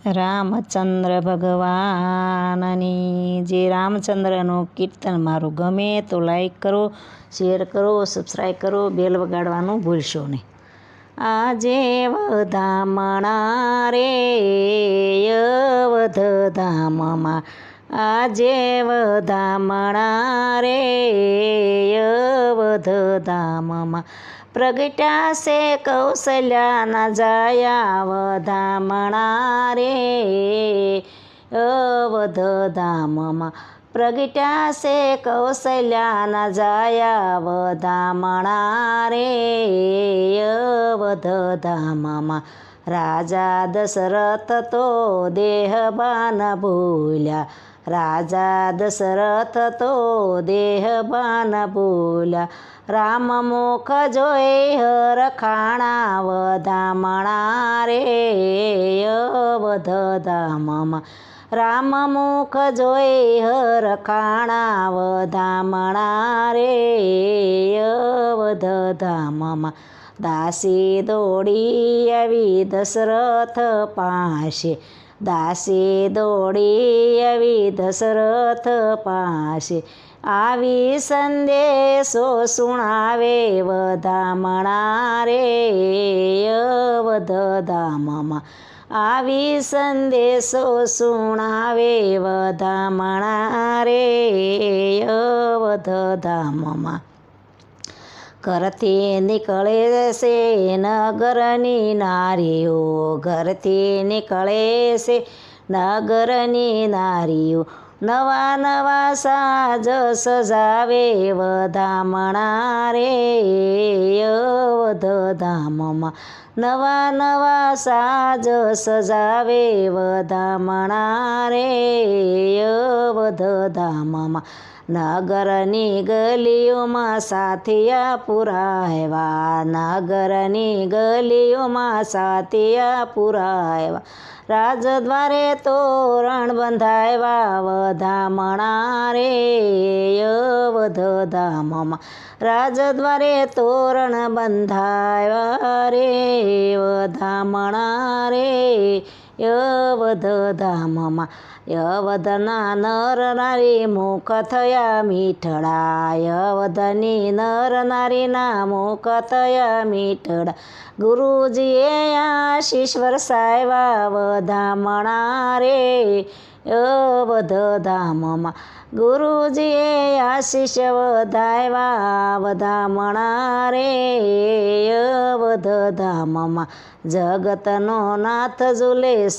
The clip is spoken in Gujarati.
રામચંદ્ર ભગવાનની જે રામચંદ્રનું કીર્તન મારું ગમે તો લાઈક કરો, શેર કરો, સબસ્ક્રાઈબ કરો, બેલ વગાડવાનું ભૂલશો નહીં. આજે વધામણા રે અવધધામમાં, આજે વધામણા રે અવધધામમાં, પ્રગટ્યાશે કૌશલ્યાના જાયા વધામણા રે અવધધામમાં, પ્રગટ્યાશે કૌશલ્યાના જાયા વધામણા રે અવધધામમાં. રાજા દશરથ તો દેહબાન ભૂલ્યા, રાજા દશરથ તો દેહબાન ભૂલ્યા, રામ મુખ જોઈ હરખાણા વધામણા રે અવધધામમાં, રામ મુખ જોઈ હરખાણા વધામણા રે અવધધામમાં. દાસી દોડી આવી દશરથ પાસે, દાસી દોડી આવી દશરથ પાસે, આવી સંદેશો સુણાવે વધામણા રે અવધધામમાં, આવી સંદેશો સુણાવે વધામણા રે અવધધામમાં. ઘરથી નીકળે છે નગરની નારીઓ, ઘરથી નીકળે છે નગરની નારીઓ, નવા નવા સાજ સજાવે વધામણા રે અવધધામમાં, નવા નવા સાજ સજાવે વધામણા રે અવધધામમાં. નગરની ગલીઓમાં સાથિયા પુરાવ્યા, નગરની ગલીઓમાં સાથિયા પુરાવ્યા, રાજદ્વારે તોરણ બંધાવ્યા વધામણા રે અવધધામમાં, રાજદ્વારે તોરણ બંધાવ્યા રે વધામણા રે અવધધામમાં. અવધના નર નારી મુખ થયા મીઠડા, અવધની નર નારીના મુખ થયા મીઠડા, ગુરુજીએ આશીષ વરસાવ્યા વધામણા રે અવધધામમાં, ગુરુજીએ આશીષ વધાવ્યા વધામણા રે અવધધામમાં. જગતનો નાથ ઝૂલે